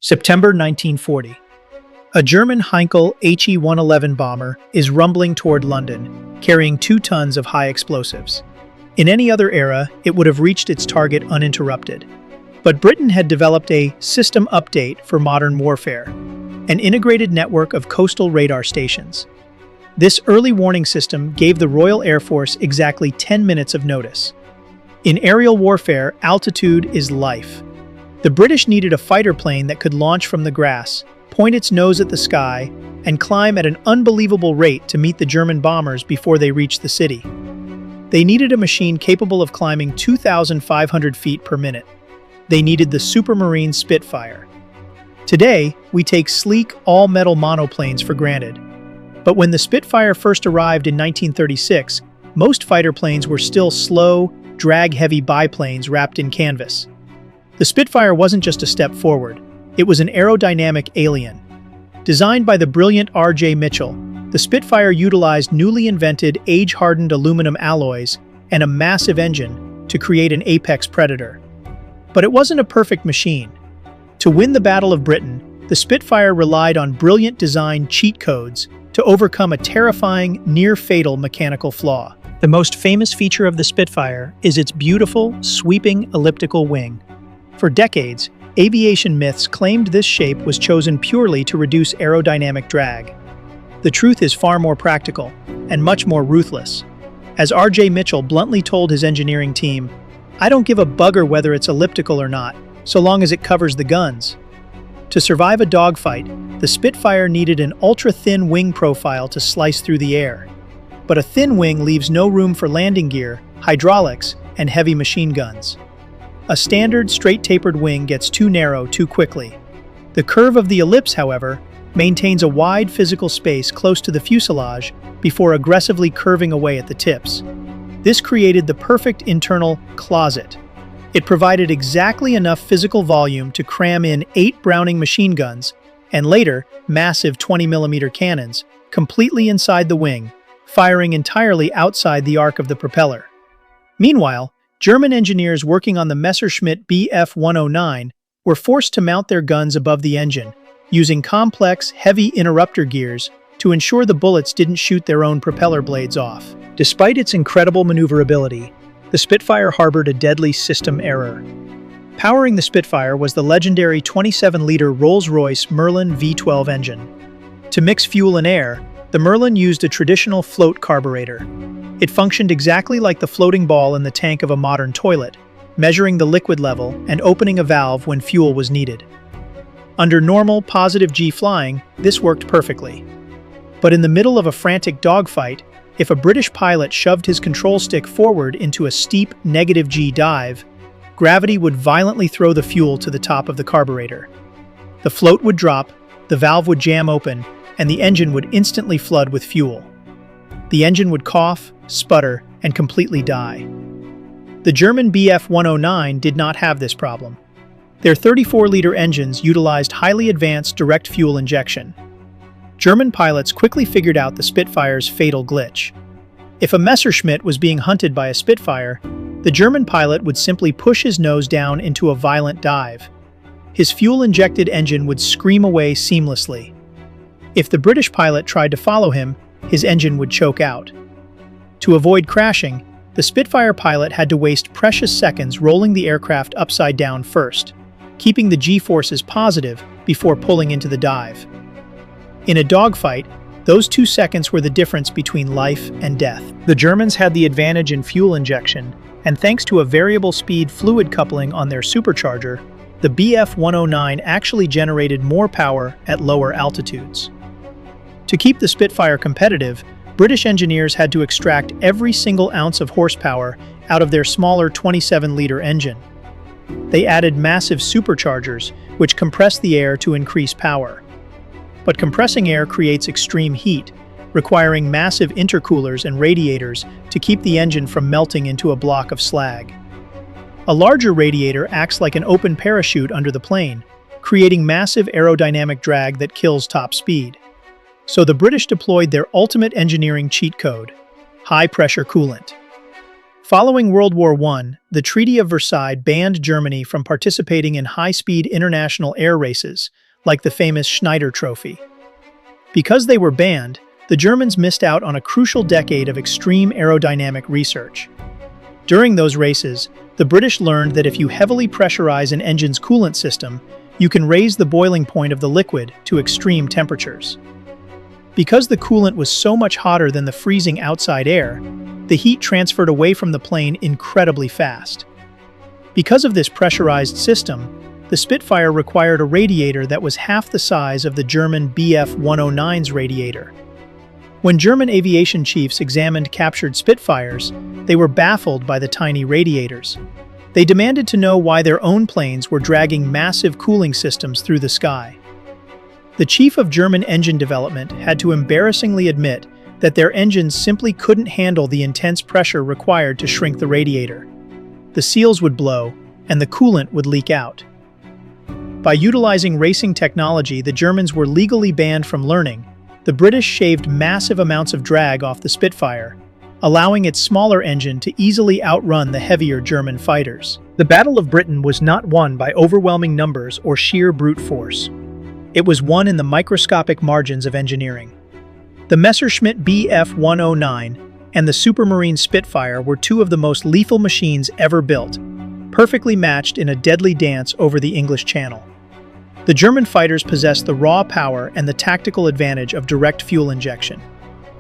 September 1940. A German Heinkel He-111 bomber is rumbling toward London, carrying 2 tons of high explosives. In any other era, it would have reached its target uninterrupted. But Britain had developed a system update for modern warfare, an integrated network of coastal radar stations. This early warning system gave the Royal Air Force exactly 10 minutes of notice. In aerial warfare, altitude is life. The British needed a fighter plane that could launch from the grass, point its nose at the sky, and climb at an unbelievable rate to meet the German bombers before they reached the city. They needed a machine capable of climbing 2,500 feet per minute. They needed the Supermarine Spitfire. Today, we take sleek, all-metal monoplanes for granted. But when the Spitfire first arrived in 1936, most fighter planes were still slow, drag-heavy biplanes wrapped in canvas. The Spitfire wasn't just a step forward, it was an aerodynamic alien. Designed by the brilliant R.J. Mitchell, the Spitfire utilized newly invented age-hardened aluminum alloys and a massive engine to create an apex predator. But it wasn't a perfect machine. To win the Battle of Britain, the Spitfire relied on brilliant design cheat codes to overcome a terrifying, near-fatal mechanical flaw. The most famous feature of the Spitfire is its beautiful, sweeping elliptical wing. For decades, aviation myths claimed this shape was chosen purely to reduce aerodynamic drag. The truth is far more practical, and much more ruthless. As R.J. Mitchell bluntly told his engineering team, "I don't give a bugger whether it's elliptical or not, so long as it covers the guns." To survive a dogfight, the Spitfire needed an ultra-thin wing profile to slice through the air. But a thin wing leaves no room for landing gear, hydraulics, and heavy machine guns. A standard, straight-tapered wing gets too narrow too quickly. The curve of the Ellipse, however, maintains a wide physical space close to the fuselage before aggressively curving away at the tips. This created the perfect internal closet. It provided exactly enough physical volume to cram in 8 Browning machine guns, and later, massive 20mm cannons, completely inside the wing, firing entirely outside the arc of the propeller. Meanwhile, German engineers working on the Messerschmitt Bf-109 were forced to mount their guns above the engine, using complex, heavy interrupter gears to ensure the bullets didn't shoot their own propeller blades off. Despite its incredible maneuverability, the Spitfire harbored a deadly system error. Powering the Spitfire was the legendary 27-liter Rolls-Royce Merlin V12 engine. To mix fuel and air, the Merlin used a traditional float carburetor. It functioned exactly like the floating ball in the tank of a modern toilet, measuring the liquid level and opening a valve when fuel was needed. Under normal, positive G flying, this worked perfectly. But in the middle of a frantic dogfight, if a British pilot shoved his control stick forward into a steep negative G dive, gravity would violently throw the fuel to the top of the carburetor. The float would drop, the valve would jam open, and the engine would instantly flood with fuel. The engine would cough, sputter, and completely die. The German Bf-109 did not have this problem. Their 34-liter engines utilized highly advanced direct fuel injection. German pilots quickly figured out the Spitfire's fatal glitch. If a Messerschmitt was being hunted by a Spitfire, the German pilot would simply push his nose down into a violent dive. His fuel-injected engine would scream away seamlessly. If the British pilot tried to follow him, his engine would choke out. To avoid crashing, the Spitfire pilot had to waste precious seconds rolling the aircraft upside down first, keeping the G-forces positive before pulling into the dive. In a dogfight, those 2 seconds were the difference between life and death. The Germans had the advantage in fuel injection, and thanks to a variable speed fluid coupling on their supercharger, the Bf-109 actually generated more power at lower altitudes. To keep the Spitfire competitive, British engineers had to extract every single ounce of horsepower out of their smaller 27-liter engine. They added massive superchargers, which compressed the air to increase power. But compressing air creates extreme heat, requiring massive intercoolers and radiators to keep the engine from melting into a block of slag. A larger radiator acts like an open parachute under the plane, creating massive aerodynamic drag that kills top speed. So the British deployed their ultimate engineering cheat code: high-pressure coolant. Following World War I, the Treaty of Versailles banned Germany from participating in high-speed international air races, like the famous Schneider Trophy. Because they were banned, the Germans missed out on a crucial decade of extreme aerodynamic research. During those races, the British learned that if you heavily pressurize an engine's coolant system, you can raise the boiling point of the liquid to extreme temperatures. Because the coolant was so much hotter than the freezing outside air, the heat transferred away from the plane incredibly fast. Because of this pressurized system, the Spitfire required a radiator that was half the size of the German Bf-109's radiator. When German aviation chiefs examined captured Spitfires, they were baffled by the tiny radiators. They demanded to know why their own planes were dragging massive cooling systems through the sky. The chief of German engine development had to embarrassingly admit that their engines simply couldn't handle the intense pressure required to shrink the radiator. The seals would blow, and the coolant would leak out. By utilizing racing technology the Germans were legally banned from learning, the British shaved massive amounts of drag off the Spitfire, allowing its smaller engine to easily outrun the heavier German fighters. The Battle of Britain was not won by overwhelming numbers or sheer brute force. It was won in the microscopic margins of engineering. The Messerschmitt Bf-109 and the Supermarine Spitfire were two of the most lethal machines ever built, perfectly matched in a deadly dance over the English Channel. The German fighters possessed the raw power and the tactical advantage of direct fuel injection.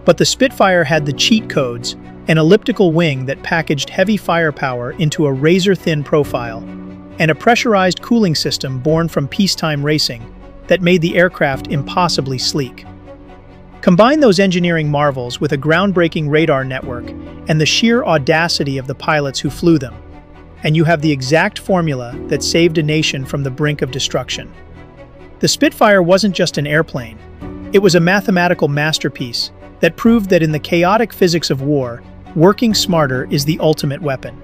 But the Spitfire had the cheat codes, an elliptical wing that packaged heavy firepower into a razor-thin profile, and a pressurized cooling system born from peacetime racing that made the aircraft impossibly sleek. Combine those engineering marvels with a groundbreaking radar network and the sheer audacity of the pilots who flew them, and you have the exact formula that saved a nation from the brink of destruction. The Spitfire wasn't just an airplane. It was a mathematical masterpiece that proved that in the chaotic physics of war, working smarter is the ultimate weapon.